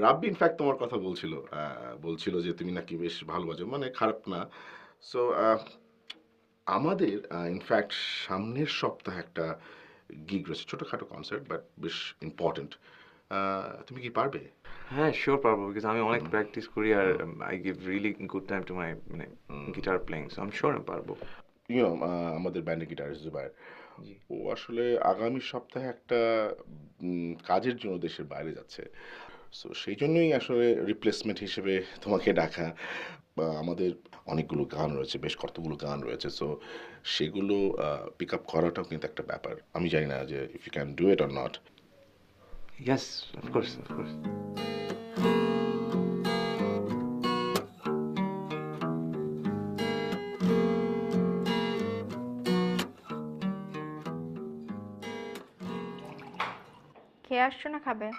রাব্বি in fact তোমার কথা বলছিল। বলছিল যে তুমি নাকি বেশ ভালো বাজাও, মানে খারাপ না। সো আমাদের ইনফ্যাক্ট সামনের সপ্তাহে একটা গিগ রয়েছে, ছোটখাটো কনসার্ট বাট বেশ ইম্পর্টেন্ট। তুমি কি পারবে? হ্যাঁ, শিওর পারবো, বিকজ আমি অনেক হুম, প্র্যাকটিস করি আর hmm, I give really good time to my মানে hmm. Guitar playing, so I am sure আমি পারবো। আমাদের ব্যান্ডের গিটারিস্ট জুবায়ের, জি। ও আসলে আগামী সপ্তাহে একটা কাজের জন্য দেশের বাইরে যাচ্ছে। সো সেই জন্যই আসলে রিপ্লেসমেন্ট হিসেবে তোমাকে ডাকা। বা আমাদের অনেকগুলো গান রয়েছে, বেশ কতগুলো গান রয়েছে। সো সেগুলো পিক আপ করাটাও কিন্তু একটা ব্যাপার। আমি জানি না যে if you can do it or not. Yes, of course of course. খেয়ে আসছো না খাবে?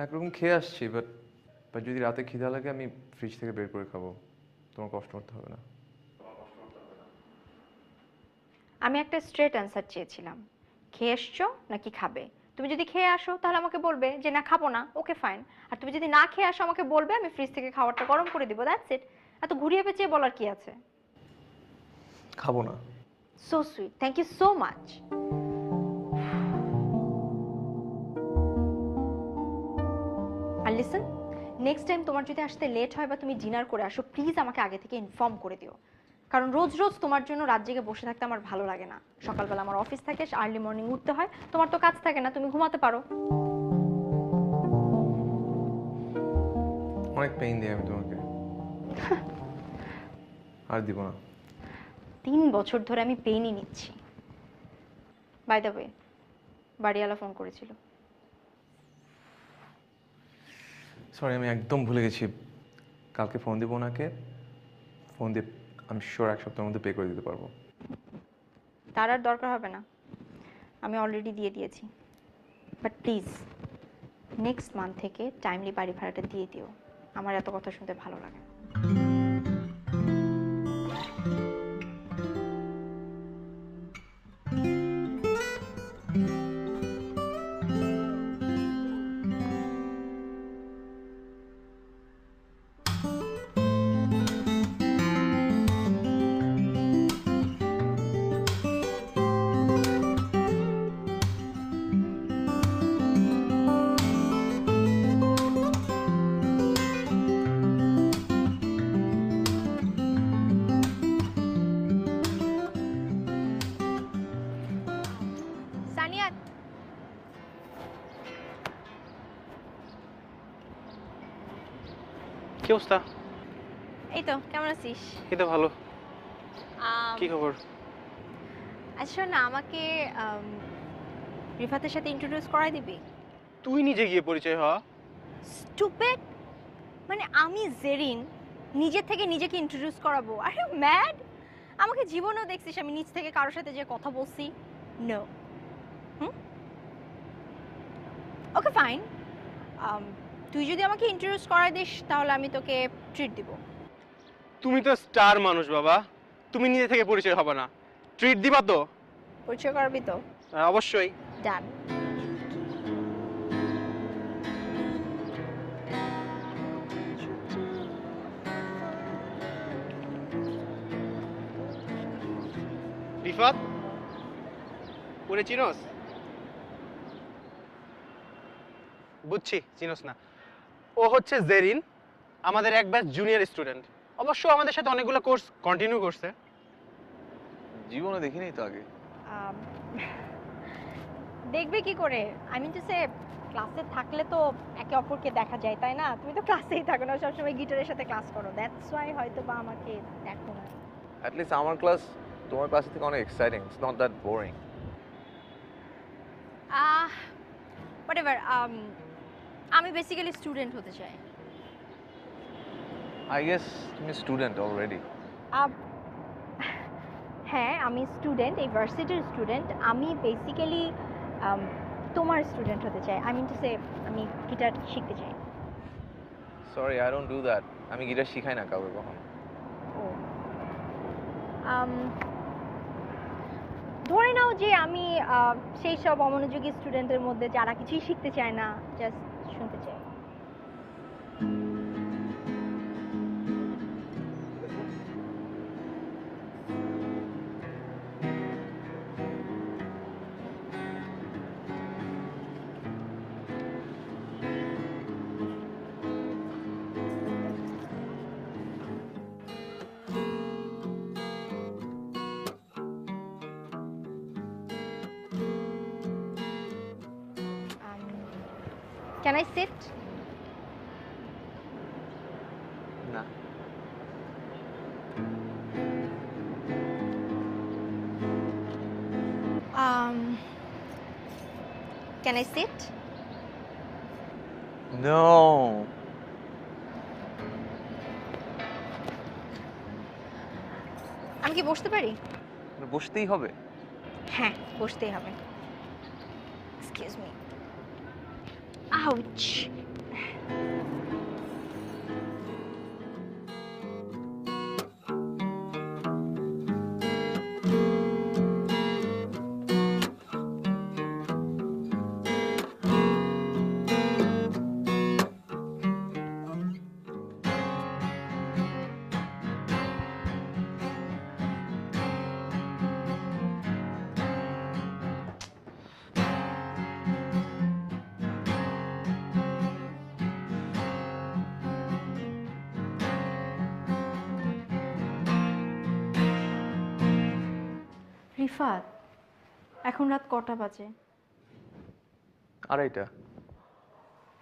একরকম খেয়ে আসছি, বাট বাট যদি রাতে খিদা লাগে আমি ফ্রিজ থেকে বের করে খাবো, তোমার কষ্ট করতে হবে না। আমি একটা স্ট্রেট অ্যান্সার চেয়েছিলাম, খেয়ে এসছো নাকি খাবে। তুমি যদি খেয়ে আসো তাহলে আমাকে বলবে যে না খাবো না, ওকে ফাইন। আর তুমি যদি না খেয়ে আসো আমাকে বলবে, আমি ফ্রিজ থেকে খাবারটা গরম করে দিব, দ্যাটস ইট। এত ঘুরিয়ে পেঁচিয়ে বলার কি আছে? খাবো না। So sweet, thank you so much. আর লিসেন, নেক্সট টাইম তোমার যদি আসতে লেট হয় বা তুমি ডিনার করে আসো, প্লিজ আমাকে আগে থেকে ইনফর্ম করে দিও। কারণ রোজ রোজ তোমার জন্য রাত জেগে বসে থাকতে আমার ভালো লাগে না। সকালবেলা আমার অফিস থাকে, আর্লি মর্নিং উঠতে হয়, তোমার তো কাজ থাকে না, তুমি ঘুমাতে পারো। অনেক পেইন দিই আমি তোমাকে, আর দিব না। 3 বছর ধরে আমি পেইনই নিচ্ছি। বাই দ্য ওয়ে, বাড়িওয়ালা ফোন করেছিল। সরি, আমি একদম ভুলে গেছি। কালকে ফোন দিব ওনাকে, ফোন দিয়ে আমি শিওর 1 সপ্তাহের মধ্যে পে করে দিতে পারবো। তার আর দরকার হবে না, আমি অলরেডি দিয়ে দিয়েছি। বাট প্লিজ নেক্সট মান্থ থেকে টাইমলি বাড়ি ভাড়াটা দিয়ে দিও, আমার এত কথা শুনতে ভালো লাগে না। সানিয়া, কি অবস্থা? এই তো, কেমন আছিস? এই তো ভালো। কি আম, খবর? আচ্ছা না, আমাকে রিফাতের সাথে ইন্ট্রোডিউস করাই দিবি? তুই নিজে গিয়ে পরিচয় হওয়া। স্টুপিড! মানে আমি জেরিন, নিজে থেকে নিজেকে ইন্ট্রোডিউস করাবো? Are you mad? আমাকে জীবনেও দেখছিস আমি নিজ থেকে কারোর সাথে যে কথা বলছি? নো। হুম, ওকে ফাইন। তুই যদি আমাকে ইন্ট্রোডিউস করাই দিস তাহলে আমি তোকে ট্রিট দিব। তুমি তো স্টার মানুষ বাবা, তুমি নিজে থেকে পরিচয় হবে না, ট্রিট দিবা তো? পরিচয় করাবি তো? অবশ্যই। ডান। রিফাত, ওরে চিনোস? বুঝছি চিনোস না। ও হচ্ছে জেরিন, আমাদের এক ব্যাচ জুনিয়র স্টুডেন্ট, অবশ্য আমাদের সাথে অনেকগুলো কোর্স কন্টিনিউ করছে। জীবনে দেখিনি তো আগে। আম, দেখবে কি করে, আই মিন টু সে ক্লাসে থাকলে তো একে অপরকে দেখা যায়, তাই না? তুমি তো ক্লাসেই থাকো না, সবসময় গিটারের সাথে ক্লাস করো, দ্যাটস ওয়াই হয়তো বা আমাকে দেখো না। অ্যাট লিস্ট আমার ক্লাস তোমার ক্লাসের থেকে অনেক exciting, it's not that boring. Whatever, আমি বেসিক্যালি স্টুডেন্ট হতে চাই। আই গেস তুমি স্টুডেন্ট অলরেডি। আম, হ্যাঁ, আমি স্টুডেন্ট, এই ভার্সিটির স্টুডেন্ট। আমি বেসিক্যালি তোমার স্টুডেন্ট হতে চাই, আই মিন টু সে আমি গিটার শিখতে চাই। Sorry, I don't do that. আমি গিটার শিখাই না কাউকে কখনো। ও, ধরে নাও যে আমি সেই সব অমনোযোগী স্টুডেন্টের মধ্যে যারা কিছুই শিখতে চায় না, জাস্ট শুনতে চাই। Can I sit? না। Can I sit? নো। আমি কি বসতে পারি? বসতেই হবে? হ্যাঁ, বসতেই হবে। Excuse me. আউচ। রিফাত, এখন রাত কটা বাজে? আড়াইটা।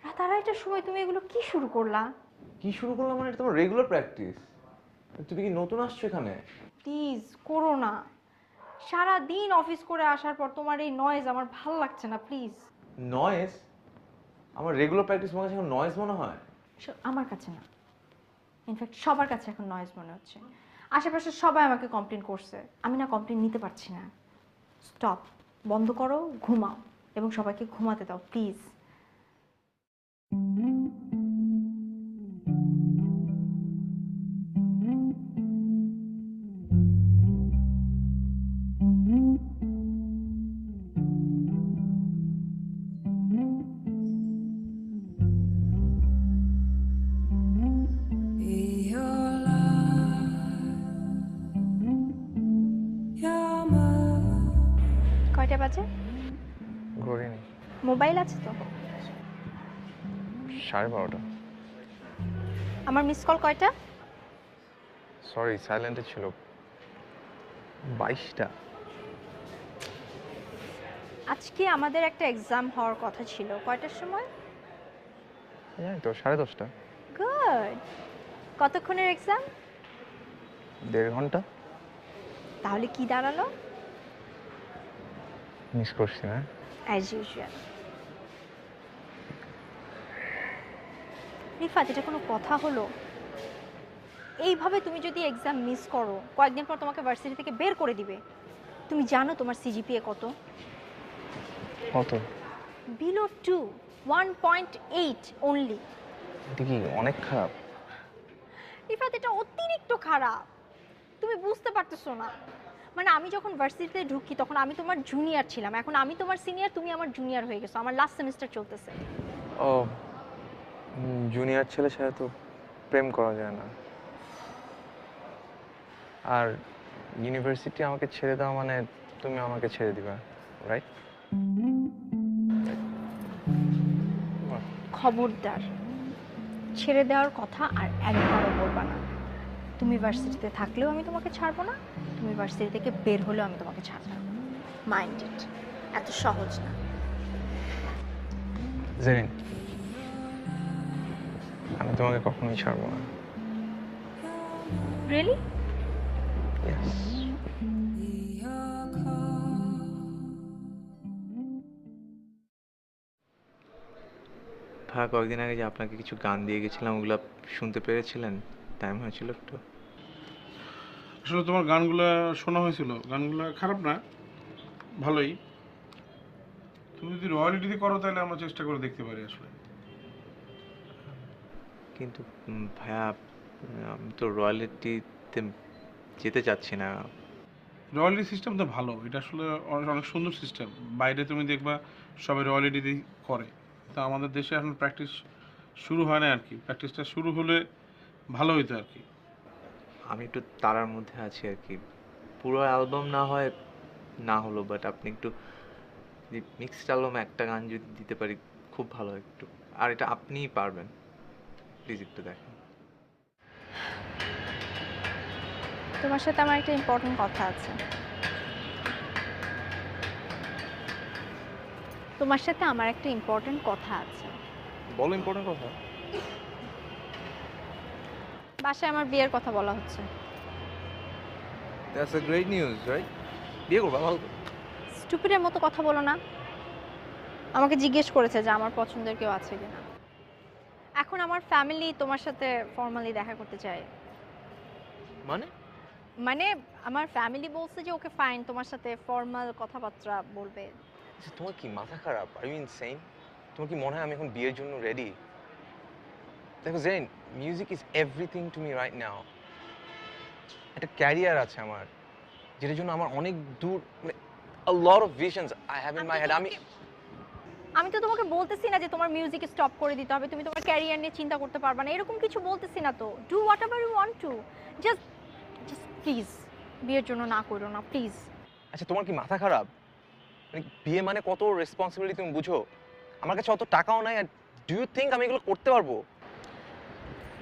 রাত আড়াইটার সময় তুমি এগুলো কি শুরু করলা? কি শুরু করলাম মানে? এটা তোমার রেগুলার প্র্যাকটিস। তুমি কি নতুন আসছো এখানে? প্লিজ করো না। সারা দিন অফিস করে আসার পর তোমার এই নয়েজ আমার ভাল লাগছে না, প্লিজ। নয়েজ? আমার রেগুলার প্র্যাকটিস মনে হচ্ছে নয়েজ মনে হয়? আমার কাছে না, ইনফ্যাক্ট সবার কাছে এখন নয়েজ মনে হচ্ছে। আশেপাশে সবাই আমাকে কমপ্লেন করছে, আমি না কমপ্লেন নিতে পারছি না। স্টপ, বন্ধ করো, ঘুমাও এবং সবাইকে ঘুমাতে দাও প্লিজ। কয়টা বাজে? ঘড়ি নেই। মোবাইল আছে তো? 12:30। আমার মিস কল কয়টা? সরি, সাইলেন্টে ছিল। 22টা। আজকে আমাদের একটা এক্সাম হওয়ার কথা ছিল, কয়টার সময়? জানি তো, 10:30টা। গুড। কতক্ষণের এক্সাম? 1.5 ঘন্টা। তাহলে কি দাঁড়ালো? মিস করছি না? As usual. রিফাত, এটা কোনো কথা হলো? এইভাবে তুমি যদি এক্সাম মিস করো, কয়েকদিন পর তোমাকে ভার্সিটি থেকে বের করে দিবে। তুমি জানো তোমার সিজিপিএ কত? কত? Below 2, 1.8 only. এটা কি অনেক খারাপ? রিফাত, এটা অতিরিক্ত খারাপ। তুমি বুঝতে পারতেছো না। মানে আমি যখন ভার্সিটিতে ঢুকি তখন আমি তোমার জুনিয়র ছিলাম, এখন আমি তোমার সিনিয়র, তুমি আমার জুনিয়র হয়ে গেছো। আমার লাস্ট সেমিস্টার চলতেছে। ও, জুনিয়র ছেলের সাথে তো প্রেম করা যায় না। আর ইউনিভার্সিটি আমাকে ছেড়ে দাও মানে তুমি আমাকে ছেড়ে দিবা, রাইট? খবরদার, ছেড়ে দেওয়ার কথা আর একবারও বলবা না। তুমি ভার্সিটিতে থাকলেও আমি তোমাকে ছাড়বো না, তুমি ভার্সিটি থেকে বের হলেও আমি তোমাকে ছাড়বো না। মাইন্ড ইট, এত সহজ না। জেরিন, আমি তোমাকে কখনোই ছাড়বো না। রিয়েলি? Yes. ভাইয়া, কয়েকদিন আগে যে আপনাকে কিছু গান দিয়ে গেছিলাম, ওগুলো শুনতে পেরেছিলেন? টাইম হয়েছিল একটু? আসলে তোমার গানগুলো শোনা হয়েছিল, গানগুলো খারাপ না, ভালোই। তুমি যদি রয়্যালিটিতে করো তাহলে আমরা চেষ্টা করে দেখতে পারি আসলে। কিন্তু ভাইয়া, আমি তো রয়্যালিটিতে যেতে চাচ্ছি না। রয়্যালিটি সিস্টেম তো ভালো, এটা আসলে অনেক অনেক সুন্দর সিস্টেম। বাইরে তুমি দেখবা সবাই রয়্যালিটিতেই করে, তা আমাদের দেশে এখন প্র্যাকটিস শুরু হয় না আর কি। প্র্যাকটিসটা শুরু হলে ভালো হইতো আর কি। আমি একটু তারার মধ্যে আছি আর কি। পুরো অ্যালবাম না হয় না হলো, বাট আপনি একটু মিক্সড অ্যালবাম একটা গান যদি দিতে পারি খুব ভালো হয় একটু। আর এটা আপনিই পারবেন, প্লিজ একটু দেখেন। তোমার সাথে আমার একটা ইম্পর্টেন্ট কথা আছে। তোমার সাথে আমার একটা ইম্পর্টেন্ট কথা আছে। বলো ইম্পর্টেন্ট কথা। বাসায় আমার বিয়ের কথা বলা হচ্ছে। That's a great news, right? বিয়ে করবা? ভালো তো। স্টুপিডের মতো কথা বলো না। আমাকে জিজ্ঞেস করেছে যে আমার পছন্দের কেউ আছে কিনা। এখন আমার ফ্যামিলি তোমার সাথে ফর্মালি দেখা করতে চায়। মানে? মানে আমার ফ্যামিলি বলছে যে ওকে ফাইন, তোমার সাথে ফর্মাল কথাবার্তা বলবে। আচ্ছা, তোমার কি মাথা খারাপ? Are you insane? তোমার কি মনে হয় আমি এখন বিয়ের জন্য রেডি? দেখো Jen, music is everything to me right now. একটা ক্যারিয়ার আছে আমার, যেটার জন্য আমার অনেক দূর, মানে a lot of visions I have in my head. আমি তো তোমাকে বলতেছি না যে তোমার মিউজিক স্টপ করে দিতে হবে, তুমি তোমার ক্যারিয়ার নিয়ে চিন্তা করতে পারবে না, এরকম কিছু বলতেছি না তো। Do whatever you want to, just just please বিয়ের জন্য না করো না প্লিজ। আচ্ছা, তোমার কি মাথা খারাপ? মানে বিয়ে মানে কত রেসপন্সিবিলিটি তুমি বুঝো? আমার কাছে অত টাকাও নাই, আর ডু ইউ থিঙ্ক আমি এগুলো করতে পারবো?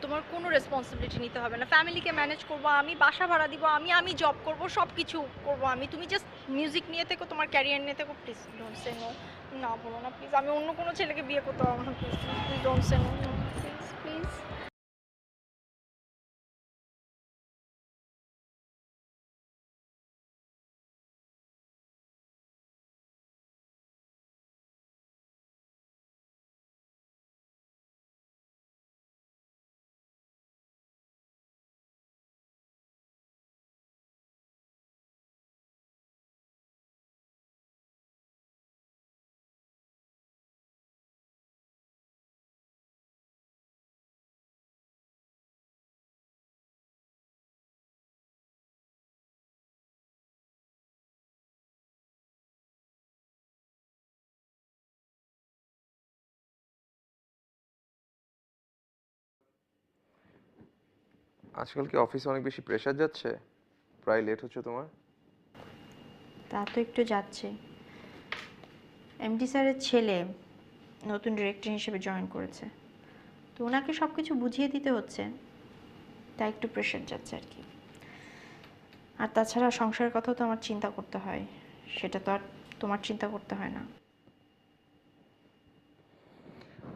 তোমার কোনো রেসপন্সিবিলিটি নিতে হবে না, ফ্যামিলিকে ম্যানেজ করবো আমি, বাসা ভাড়া দিব আমি, আমি জব করব, সব কিছু করবো আমি। তুমি জাস্ট মিউজিক নিয়ে থেকো, তোমার ক্যারিয়ার নিয়ে থেকো, প্লিজ ডোন্ট সে নো। না বলো না প্লিজ, আমি অন্য কোনো ছেলেকে বিয়ে করতে পারবো না, please please don't say no, please please. আজকাল কি অফিসে অনেক বেশি প্রেশার যাচ্ছে? প্রায় লেট হচ্ছে তোমার। তা তো একটু যাচ্ছে। এমডি স্যারের ছেলে নতুন ডিরেক্টর হিসেবে জয়েন করেছে, তো ওনাকে সব কিছু বুঝিয়ে দিতে হচ্ছে, তাই একটু প্রেশার যাচ্ছে আর কি। আর তাছাড়া সংসারের কথাও তো আমার চিন্তা করতে হয়, সেটা তো আর তোমার চিন্তা করতে হয় না।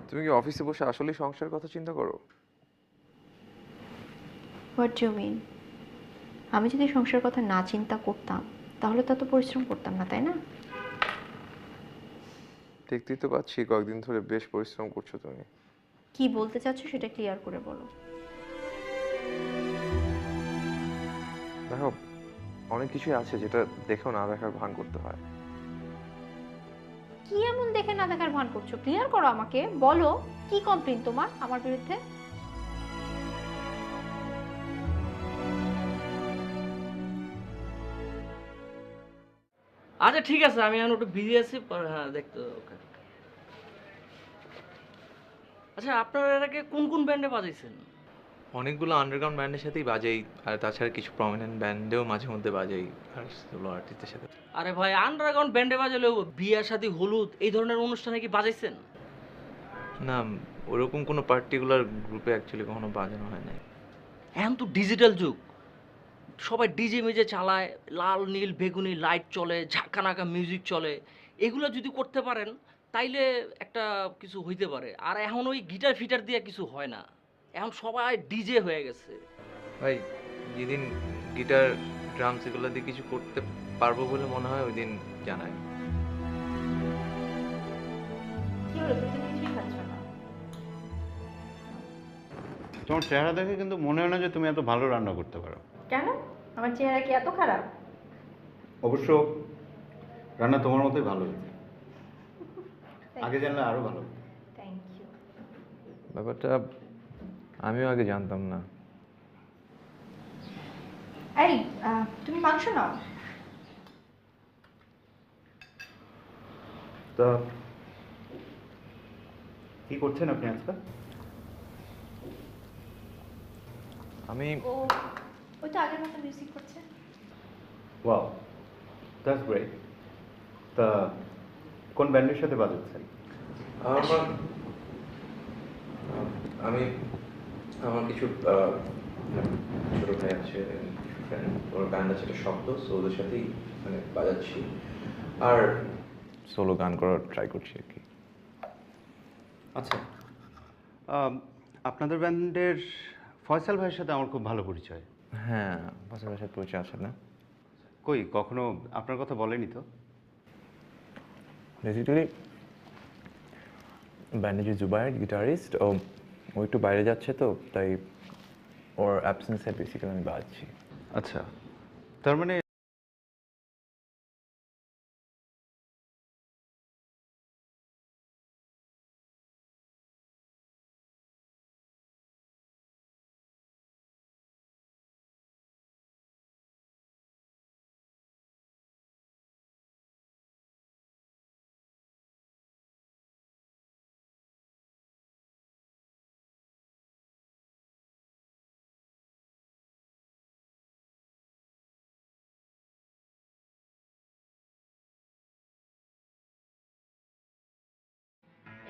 তুমি কি অফিসে বসে আসলেই সংসারের কথা চিন্তা করো? What do mean? আমি যদি সংসারের কথা না চিন্তা করতাম তাহলে তো এত পরিশ্রম করতাম না, তাই না? দেখতেই তো পাচ্ছি কয়েকদিন ধরে বেশ পরিশ্রম করছো তুমি। কি বলতে চাচ্ছ সেটা ক্লিয়ার করে বলো। দেখো, অনেক কিছুই আছে যেটা দেখেও না দেখার ভান করতে হয়। কি এমন দেখে না দেখার ভান করছো? ক্লিয়ার করো আমাকে, বলো কি কমপ্লেইন তোমার আমার বিরুদ্ধে? আচ্ছা ঠিক আছে, আমি এখন একটু বিজি আছি, পরে হ্যাঁ দেখতে ওকে। আচ্ছা আপনারা এর আগে কোন কোন ব্যান্ডে বাজাইছেন? অনেকগুলো আন্ডারগ্রাউন্ড ব্যান্ডের সাথেই বাজাই, আর তাছাড়া কিছু প্রমিনেন্ট ব্যান্ডেও মাঝে মধ্যে বাজাই, আর সোলো আর্টিস্টের সাথে। আরে ভাই, আন্ডারগ্রাউন্ড ব্যান্ডে বাজালেও বিয়া শাদী হলুদ এই ধরনের অনুষ্ঠানে কি বাজাইছেন? না, ওরকম কোনো পার্টিকুলার গ্রুপে অ্যাকচুয়ালি কখনো বাজানো হয় নাই। এখন তো ডিজিটাল যুগ, সবাই ডিজে মিজে চালায়, লাল নীল বেগুনি লাইট চলে, ঝাঁকানাকা মিউজিক চলে। এগুলো যদি করতে পারেন তাইলে একটা কিছু হইতে পারে। আর এখন ওই গিটার ফিটার দিয়ে কিছু হয় না, এখন সবাই ডিজে হয়ে গেছে। ভাই, যেদিন গিটার ড্রামস এগুলো দিয়ে কিছু করতে পারবো বলে মনে হয় ওই দিন জানাই। কি হলো, তুমি তো কিছুই খাচ্ছ না? তোমার চেহারা দেখে কিন্তু মনে হয় না যে তুমি এত ভালো রান্না করতে পারো। কেন, আমার চেহারা কি এত খারাপ? অবশ্য রান্না তোমার মতোই ভালো হয়েছে, আগে জানলে আরো ভালো হতো। Thank you. ব্যাপারটা আমিও আগে জানতাম না। এই তুমি মাংস নাও। তা কি করছেন আপনি আজকাল? আমি ও, ওই তো আগের মতো মিউজিক করছে। Wow, that's great. তা কোন ব্যান্ডের সাথে বাজাচ্ছেন? আমার আমি আমার কিছু ছোটো ভাই আছে, কিছু ফ্রেন্ড, ওর ব্যান্ড আছে, একটা শব্দ, সো ওদের সাথেই মানে বাজাচ্ছি আর সোলো গান করার ট্রাই করছি আর কি। আচ্ছা, আপনাদের ব্যান্ডের ফয়সাল ভাইয়ের সাথে আমার খুব ভালো পরিচয়। হ্যাঁ, পাশাপাশি পরিচয় আছে না? কই কখনো আপনার কথা বলেনি তো? বেসিক্যালি ব্যান্ডে যে জুবায়ের গিটারিস্ট, ও একটু বাইরে যাচ্ছে, তো তাই ওর অ্যাবসেন্সে বেসিক্যালি আমি বাজছি। আচ্ছা, তার মানে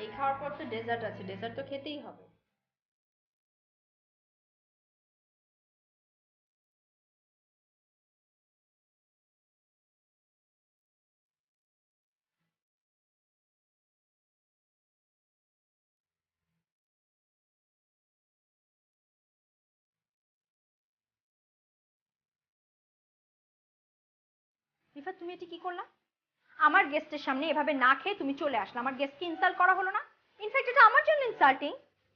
এই খাওয়ার পর তো ডেজার্ট আছে, ডেজার্ট তো খেতেই হবে। রিফাত, তুমি এটি কি করলা? আমার গেস্টের সামনে এভাবে না খেয়ে তুমি চলে আসলে, আমার গেস্টকে ইনসাল্ট করা হলো না? ইনফ্যাক্ট এটা আমার জন্য ইনসাল্টিং।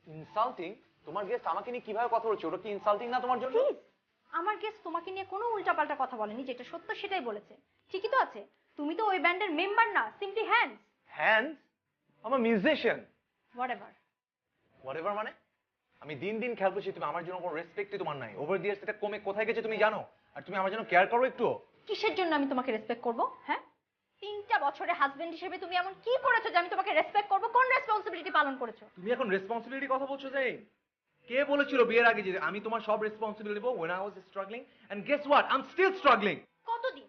ইনসাল্টিং? তোমার গেস্ট আমাকে নিয়ে কিভাবে কথা বলছে? ওটা কি ইনসাল্টিং না তোমার জন্য? প্লিজ, আমার গেস্ট তোমাকে নিয়ে কোনো উল্টাপাল্টা কথা বলেনি, যেটা সত্য সেটাই বলেছে। ঠিকই তো আছে, তুমি তো ওই ব্যান্ডের মেম্বার না, সিম্পলি হ্যান্ডস। হ্যান্ডস? আমার মিউজিশিয়ান। হোয়াটএভার। হোয়াটএভার মানে? আমি দিন দিন খেয়াল করছি তুমি আমার জন্য কোনো রেসপেক্টই তোমার নাই। ওভার দি ইয়ার্স এটা কমে কোথায় গেছে তুমি জানো? আর তুমি আমার জন্য কেয়ার করো একটু? কিসের জন্য আমি তোমাকে রেসপেক্ট করব? হ্যাঁ, 3টা বছরে হাজবেন্ড হিসেবে তুমি এমন কি করেছো যে আমি তোমাকে রেসপেক্ট করব? কোন রেসপন্সিবিলিটি পালন করেছো? তুমি এখন রেসপন্সিবিলিটি কথা বলছো যে? কে বলেছিল বিয়ের আগে যে আমি তোমার সব রেসপন্সিবিলিটি নেব? when I was struggling and guess what, I'm still struggling. কতদিন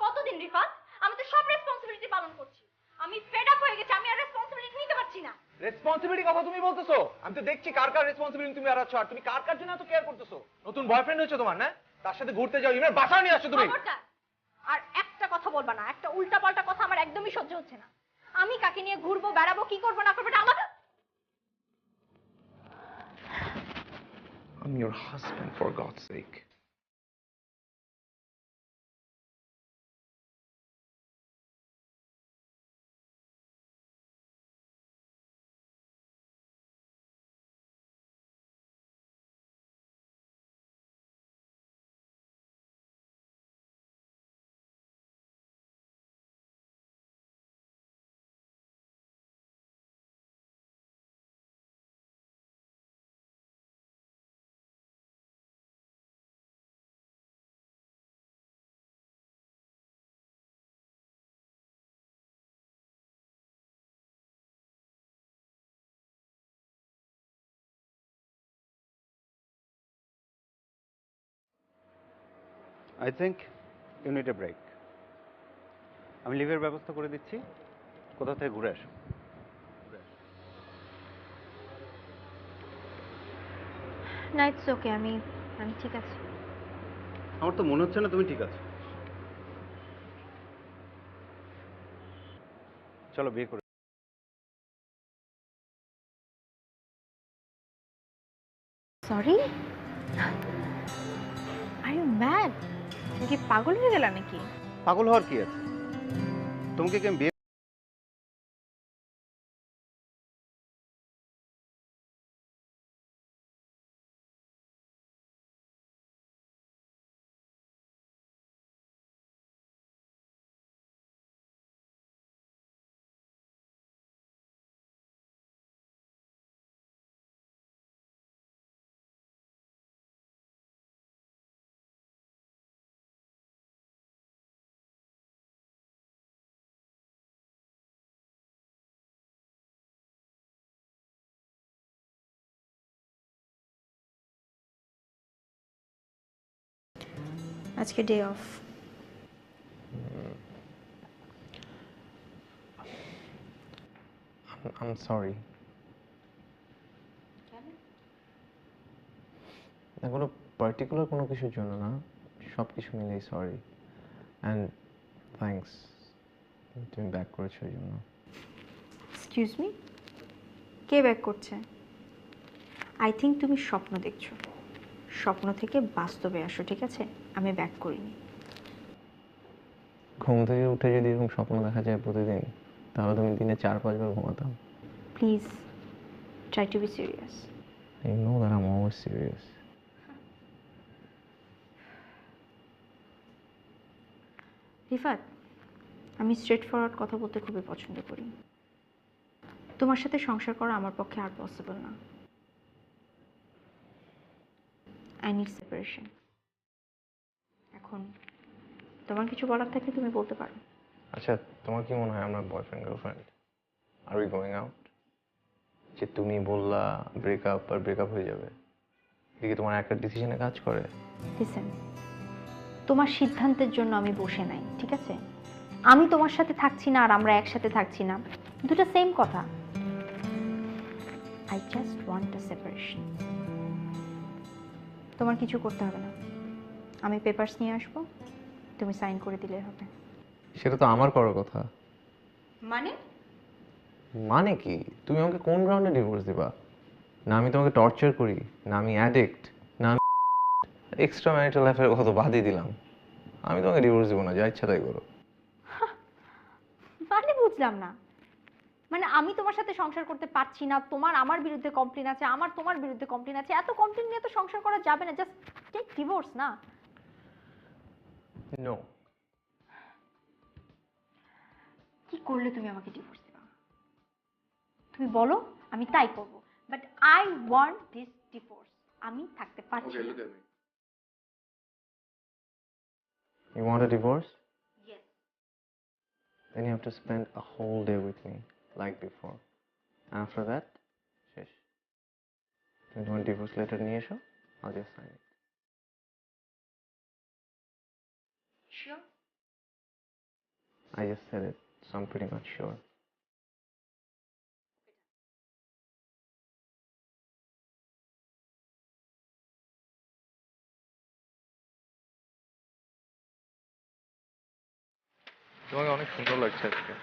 কতদিন রিফাত, আমি তো সব রেসপন্সিবিলিটি পালন করছি। আমি ফেড আপ হয়ে গেছি, আমি আর রেসপন্সিবিলিটি নিতে পারছি না। রেসপন্সিবিলিটি কথা তুমি বলতেছো? আমি তো দেখছি কার কার রেসপন্সিবিলিটি তুমি এড়াচ্ছ, আর তুমি কার কার জন্য এত কেয়ার করতেছো? নতুন বয়ফ্রেন্ড হয়েছে তোমার না? তার সাথে ঘুরতে যাও, ইভেন বাসা নিয়ে আসছো তুমি। খবরদার, আর একটা কথা বলবা না, একটা উল্টাপাল্টা কথা আমার একদমই সহ্য হচ্ছে না। আমি কাকে নিয়ে ঘুরবো, বেড়াবো, কি করবো না করবো, এটা আমার। I'm your husband, for God's sake. I think you need a break. আমি লিভের ব্যবস্থা করে দিচ্ছি, কোথাও থেকে ঘুরে আসো। না, ইটস ওকে, আমি আমি ঠিক আছে। আমার তো মনে হচ্ছে না তুমি ঠিক আছে। চলো বিয়ে করে। Sorry, are you mad? তুমি কি পাগল হয়ে গেলা নাকি? পাগল হওয়ার কি আছে? তোমাকে কি আমি বিয়ে আজকে ডে অফ। I'm sorry. না, কোনো পার্টিকুলার কোনো কিছুর জন্য না, সব কিছু মিলেই সরি। অ্যান্ড থ্যাঙ্কস তুমি ব্যাক করেছো এই জন্য। এক্সকিউজ মি, কে ব্যাক করছে? আই থিঙ্ক তুমি স্বপ্ন দেখছো। স্বপ্ন থেকে বাস্তবে আসো, ঠিক আছে? আমি ব্যাক করিনি। ঘুম থেকে উঠে যদি এরকম স্বপ্ন দেখা যায় প্রতিদিন, তাহলে তুমি দিনে 4-5 বার ঘুমাতাম। Please try to be serious. You know that I'm always serious. Rifat, আমি স্ট্রেট ফরওয়ার্ড কথা বলতে খুবই পছন্দ করি। তোমার সাথে সংসার করা আমার পক্ষে আর পসিবল না। I need separation. এখন তোমার কিছু বলার থাকলে তুমি বলতে পারো। আচ্ছা, তোমার কি মনে হয় আমরা boyfriend girlfriend? Are we going out? যে তুমি বললা ব্রেকআপ আর ব্রেকআপ হয়ে যাবে, দেখি তোমার একটা ডিসিশনে কাজ করে? লিসেন, তোমার সিদ্ধান্তের জন্য আমি বসে নাই, ঠিক আছে? আমি তোমার সাথে থাকছি না আর আমরা একসাথে থাকছি না, দুটো সেম কথা। I just want a separation. তোমার কিছু করতে হবে না, আমি পেপারস নিয়ে আসবো, তুমি সাইন করে দিলে হবে। সেটা তো আমার করার কথা। মানে? মানে কি? তুমি আমাকে কোন গ্রাউন্ডে ডিভোর্স দিবা? না আমি তোমাকে টর্চার করি, না আমি অ্যাডিক্ট, না আমি এক্সট্রা ম্যারিটাল লাইফের কথা তো বাদই দিলাম। আমি তোমাকে ডিভোর্স দিব না, যা ইচ্ছা তাই করো। মানে বুঝলাম না। মানে আমি তোমার সাথে সংসার করতে পারছি না, তোমার আমার বিরুদ্ধে কমপ্লেন আছে, আমার তোমার বিরুদ্ধে কমপ্লেন আছে, এত কমপ্লেন নিয়ে তো সংসার করা যাবে না। জাস্ট টেক ডিভোর্স না। নো। কি করলে তুমি আমাকে ডিভোর্স দিবা? তুমি বলো, আমি তাই করব। But I want this divorce. আমি থাকতে পারছি না। You want a divorce? Yes. Then you have to spend a whole day with me, like before. After that, শেষ। তুমি তোমার ডিভোর্স লেটার নিয়ে এসো, I'll just sign it. Sure. I just said it, so I'm pretty much sure. তোমাকে অনেক সুন্দর লাগছে আজকে।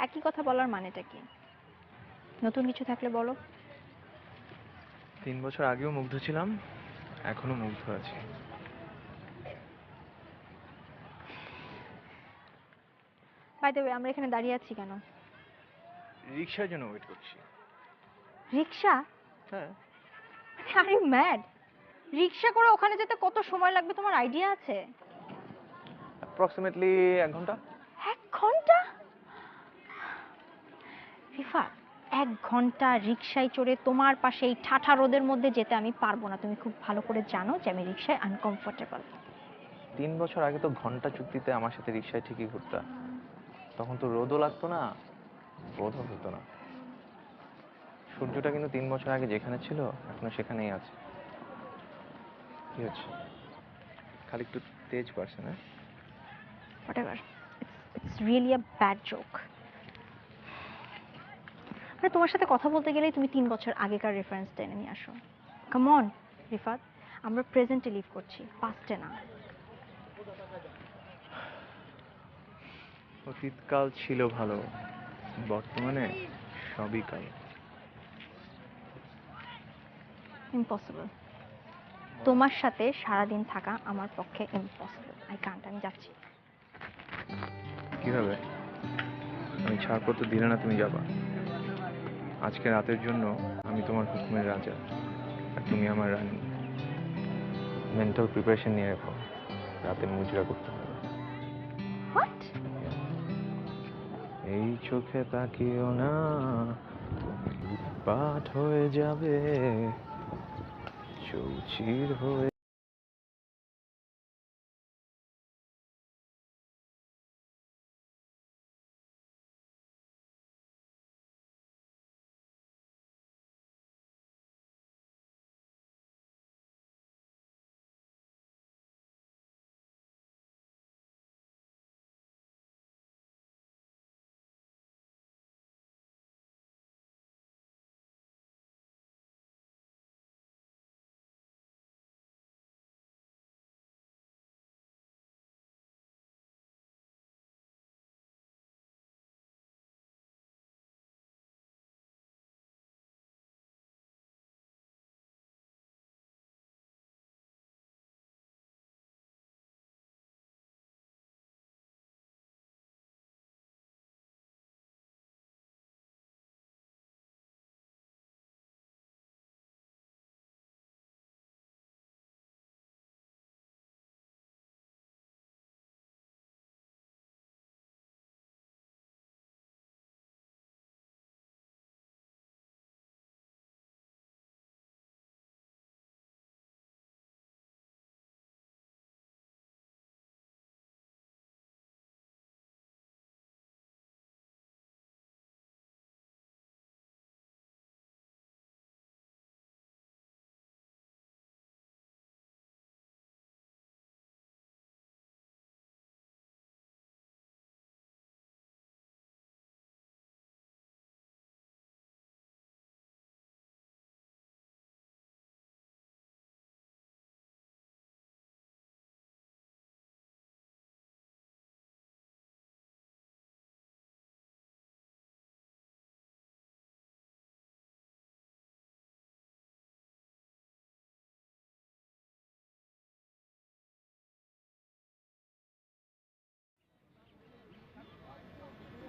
একই কথা বলার মানেটা কি? নতুন কিছু থাকলে বলো। 3 বছর আগেও মুগ্ধ ছিলাম, এখনো মুগ্ধ আছি। বাই দ্য ওয়ে, আমরা এখানে দাঁড়িয়ে আছি কেন? রিক্সার জন্য ওয়েট করছি। রিক্সা? হ্যাঁ। আর ইউ ম্যাড? রিক্সা করে ওখানে যেতে কত সময় লাগবে তোমার আইডিয়া আছে? অ্যাপ্রক্সিমেটলি 1 ঘন্টা। 1 ঘন্টা? রিফা, 1 ঘন্টা রিক্সায় চড়ে তোমার পাশে এই ঠাঠা রোদের মধ্যে যেতে আমি পারবো না। তুমি খুব ভালো করে জানো যে আমি রিক্সায় আনকমফোর্টেবল। 3 বছর আগে তো ঘন্টা চুক্তিতে আমার সাথে রিক্সায় ঠিকই ঘুরতা। তখন তো রোদও লাগতো না, বোধও হতো না। সূর্যটা কিন্তু 3 বছর আগে যেখানে ছিল এখনো সেখানেই আছে। কি হচ্ছে? খালি একটু তেজ বাড়ছে না? Whatever. It's really a bad joke. আরে তোমার সাথে কথা বলতে গেলেই তুমি 3 বছর আগেকার রেফারেন্স টেনে নিয়ে আসো। কাম অন রিফাত, আমরা প্রেজেন্টে লিভ করছি, পাস্টে না। অতীতকাল ছিল ভালো, বর্তমানে সবই কাল। ইম্পসিবল। তোমার সাথে সারাদিন থাকা আমার পক্ষে ইম্পসিবল। আই কান্ট, আমি যাচ্ছি। কিভাবে? আমি ছাড়পত্র দিলে না তুমি যাবা? আজকে রাতের জন্য আমি তোমার হুকুমের রাজা, আর তুমি আমার রানী। মেন্টাল প্রিপারেশন নিয়ে রাখো, রাতে মুজরা করতে হবে। হোয়াট? এই চোখে তাকিও না, পাঠ হয়ে যাবে চৌচির হয়ে।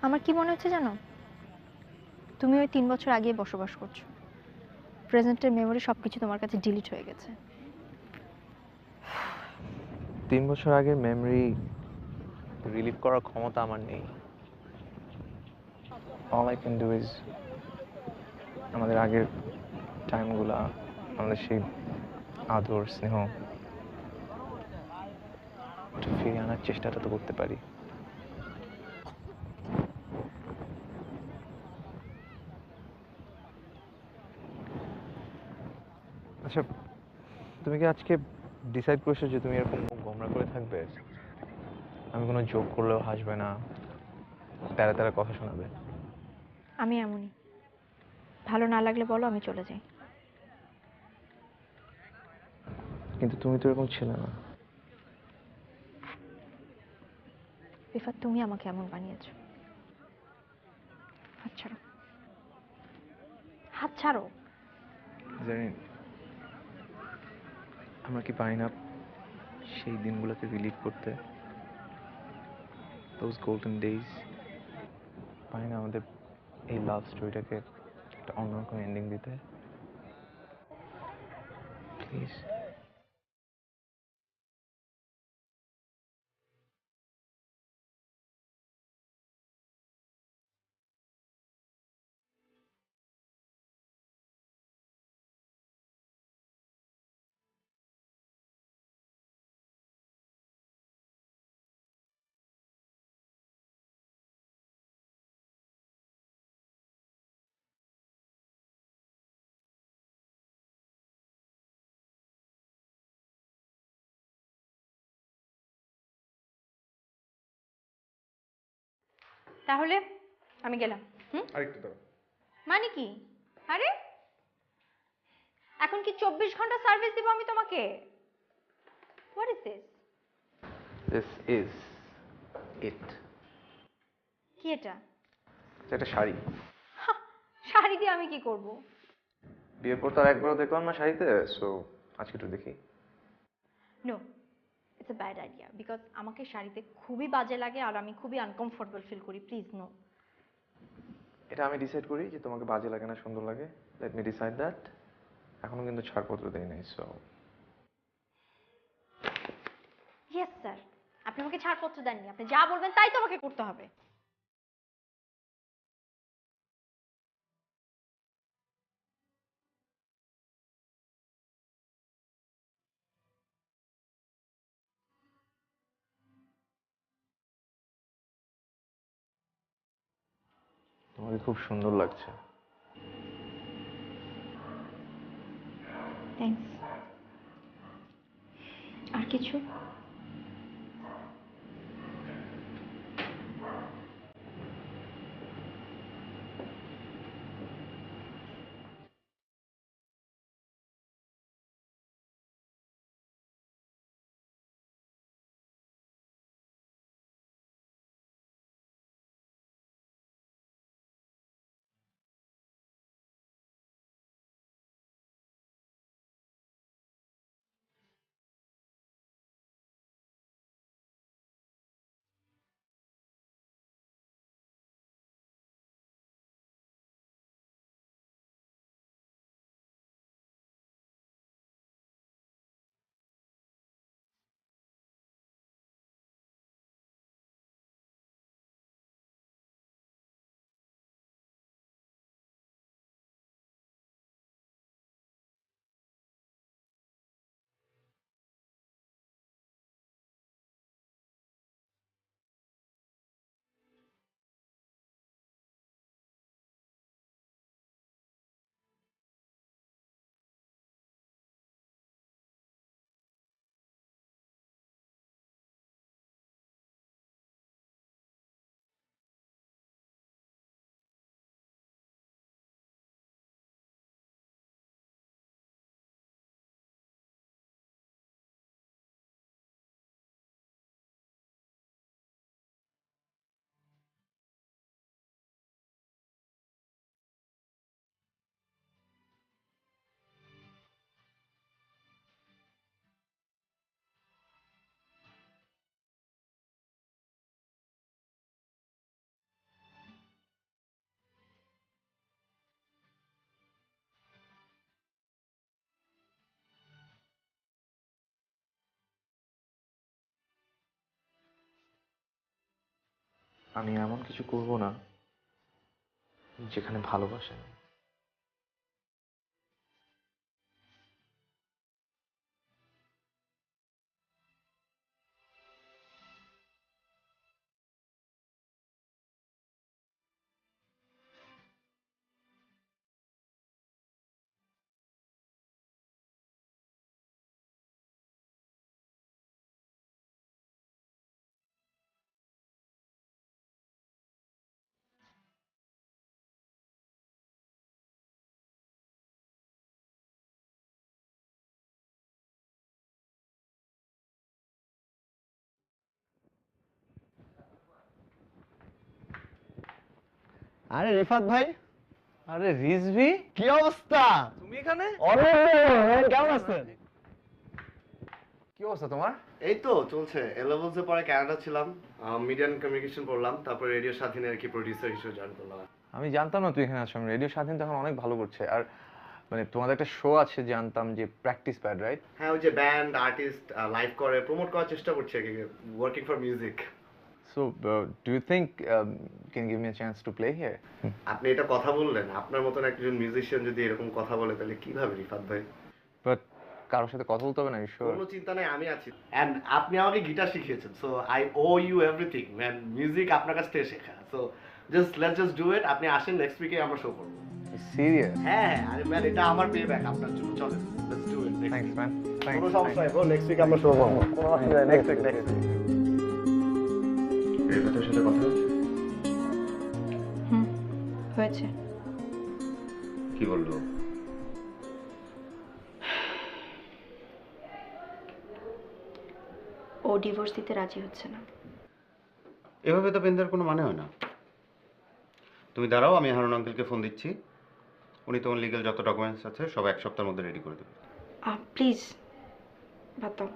আমার কি মনে হচ্ছে জানো, তুমি ওই 3 বছর আগে বসবাস করছো। প্রেজেন্টের মেমোরি সবকিছু তোমার কাছে ডিলিট হয়ে গেছে। 3 বছর আগের মেমরি রিলিভ করার ক্ষমতা আমার নেই। All I can do is আমাদের আগের টাইমগুলা, আমাদের সেই আদর স্নেহ একটু ফিরিয়ে আনার চেষ্টাটা তো করতে পারি। আচ্ছা, তুমি কি আজকে ডিসাইড করেছো যে তুমি এরকম মুখ গোমরা করে থাকবে? আমি কোনো জোক করলেও হাসবে না, তেরা তেরা কথা শোনাবে? আমি এমনই, ভালো না লাগলে বলো, আমি চলে যাই। কিন্তু তুমি তো এরকম ছিলে না। রিফাত, তুমি আমাকে এমন বানিয়েছো। হাত ছাড়ো, হাত ছাড়ো। জানি আমরা কি পারি না সেই দিনগুলোকে রিলিভ করতে, দোজ গোল্ডেন ডেজ। পারি না আমাদের এই লাভ স্টোরিটাকে একটা অন্যরকম এন্ডিং দিতে? প্লিজ। তাহলে আমি গেলাম। হুম? আরেকটু দাও। মানে কি? আরে এখন কি 24 ঘন্টা সার্ভিস দিব আমি তোমাকে? What is this? This is it. কি এটা? এটা শাড়ি। হাহ, শাড়ি দিয়ে আমি কি করব? বিয়ের পর তো আর একবারও দেখলাম না শাড়িতে, সো আজকে একটু দেখি। No, it's a bad idea because আমাকে শাড়িতে খুবই বাজে লাগে আর আমি খুবই আনকমফোর্টেবল ফিল করি। Please no. এটা আমি ডিসাইড করি যে তোমাকে বাজে লাগে না সুন্দর লাগে। Let me decide that. এখনো কিন্তু ছাড়পত্র দেই নাই, সো ইয়েস স্যার, আপনি আমাকে ছাড়পত্র দেননি, আপনি যা বলবেন তাই তো আমাকে করতে হবে। তোমাকে খুব সুন্দর লাগছে। থ্যাঙ্কস। আর কিছু? আমি এমন কিছু করব না যেখানে ভালোবাসা নেই। আরে রিফাত ভাই, আরে রিজভি, কি অবস্থা? তুমি এখানে? কেমন আছেন? কি অবস্থা তোমার? এই তো চলছে। এ পরে কানাডা ছিলাম, মিডিয়া এন্ড কমিউনিকেশন পড়লাম, তারপর রেডিও স্বাধীনের আর কি প্রোডিউসার হিসেবে জয়েন করলাম। আমি জানতাম না তুই এখানে আসছিস। রেডিও স্বাধীন তো এখন অনেক ভালো করছে। আর মানে তোমাদের একটা শো আছে জানতাম, যে প্র্যাকটিস প্যাড, রাইট? হ্যাঁ, ওই যে ব্যান্ড আর্টিস্ট লাইভ করে প্রমোট করার চেষ্টা করছে আর কি, working for music. So do you think can give me a chance to play here? আপনি এটা কথা বললেন, আপনার মতন একজন মিউজিশিয়ান যদি এরকম কথা বলে তাহলে কিভাবে রিফাত ভাই? বাট কারোর সাথে কথা বলতে হবে না, শিওর? কোনো চিন্তা নাই, আমি আছি। এন্ড আপনি আমাকে গিটার শিখিয়েছেন, so I owe you everything man. Music আপনার কাছ থেকে শেখা, so let's just do it. আপনি আসেন, নেক্সট উইকে আমরা শো করব। সিরিয়াস? হ্যাঁ, আরে ম্যান, এটা আমার পে ব্যাক আপনার জন্য। চলেন, let's do it. Thanks man, thanks. কোনো সমস্যা নাই, নেক্সট উইক আমরা শো করব। কোনো অসুবিধা নেই, নেক্সট উইক। রিফাতের সাথে কথা হচ্ছে? হুম, হয়েছে। কি বললো? ও ডিভোর্স দিতে রাজি হচ্ছে না। এভাবে তো পেন দেওয়ার কোনো মানে হয় না। তুমি দাঁড়াও, আমি হারুন আঙ্কেলকে ফোন দিচ্ছি। উনি তোমার লিগ্যাল যত ডকুমেন্টস আছে সব এক সপ্তাহের মধ্যে রেডি করে দেবে। প্লিজ বাদ দাও।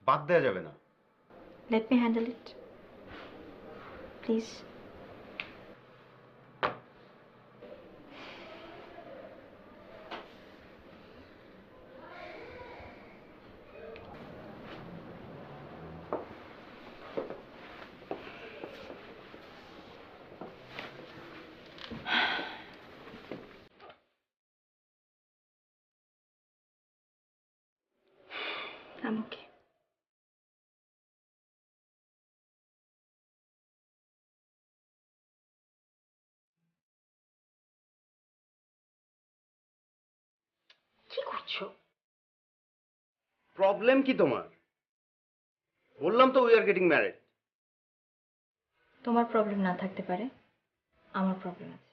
বাদ দেওয়া যাবে না। Let me handle it please. I'm okay. কি করছো? প্রবলেম কি তোমার? বললাম তো উই আর গেটিং ম্যারিড। তোমার প্রবলেম না থাকতে পারে, আমার প্রবলেম আছে।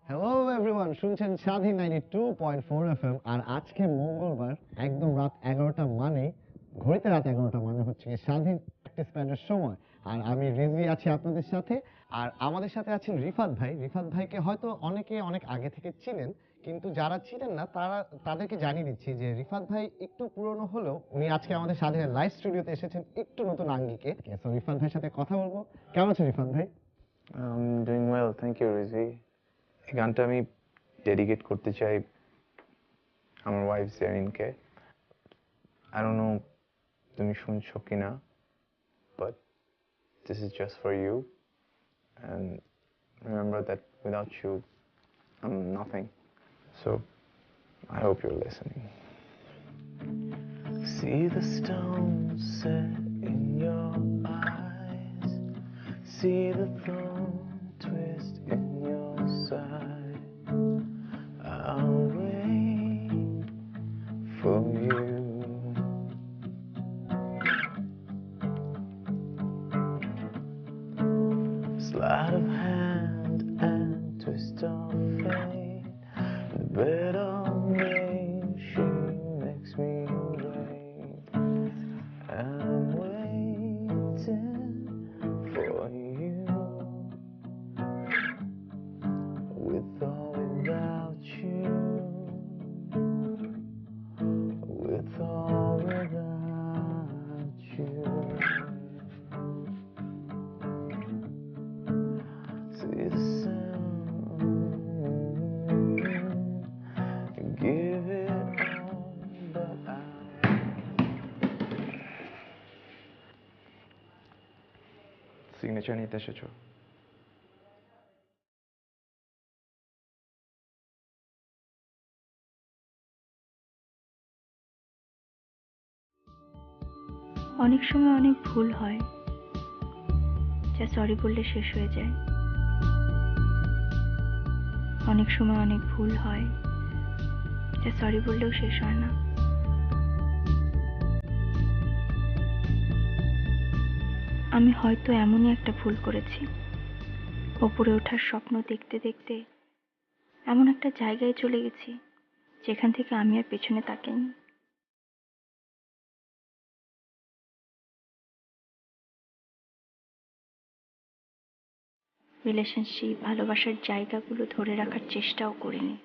হ্যালো এভরিওয়ান, শুনছেন স্বাধীন 92.4 FM। আর আজকে মঙ্গলবার, একদম রাত 11টা মানে, ঘড়িতে রাত 11টা মানে হচ্ছে স্বাধীন প্র্যাকটিস প্যানের সময়। আর আমি রিজভি আছি আপনাদের সাথে। আর আমাদের সাথে আছেন রিফাত ভাই। রিফাত ভাইকে হয়তো অনেকে অনেক আগে থেকে চিনেন, কিন্তু যারা চিনেন না তাদেরকে জানিয়ে দিচ্ছি যে রিফাত ভাই একটু পুরনো হলেও উনি আজকে আমাদের স্বাধীনের লাইভ স্টুডিওতে এসেছেন একটু নতুন আঙ্গিকে। সো রিফাত ভাইয়ের সাথে কথা বলবো। কেমন আছেন রিফাত ভাই? Doing well, thank you Riji. এই গানটা আমি ডেডিকেট করতে চাই আমার ওয়াইফ জেরিনকে। আই ডোন্ট নো তুমি শুনছো কিনা, but this is just for you, and remember that without you I'm nothing. So I hope you're listening. See the stones set in your eyes, see the thorn twist in your side. I'll wait for you. Sleight of hand and twist of fate, the better name she makes me wait. I'm waiting for you, with or without you, with or without you. See the sound, give it all, but signature নিতে এসেছো? অনেক সময় অনেক ভুল হয়, যা sorry বললে শেষ হয়ে যায়। অনেক সময় অনেক ভুল হয়, যা সরি বললেও শেষ হয় না। আমি হয়তো এমনই একটা ভুল করেছি, ওপরে ওঠার স্বপ্ন দেখতে দেখতে এমন একটা জায়গায় চলে গেছি যেখান থেকে আমি আর পেছনে তাকাইনি। রিলেশনশিপ, ভালোবাসার জায়গাগুলো ধরে রাখার চেষ্টাও করিনি।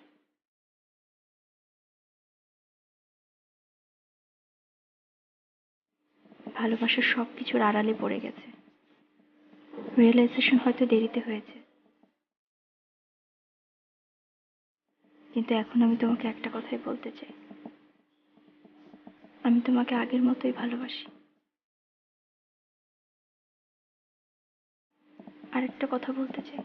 ভালোবাসার সবকিছুর আড়ালে পড়ে গেছে। রিয়েলাইজেশন হয়তো দেরিতে হয়েছে, কিন্তু এখন আমি তোমাকে একটা কথাই বলতে চাই, আমি তোমাকে আগের মতোই ভালোবাসি। আরেকটা কথা বলতে চাই,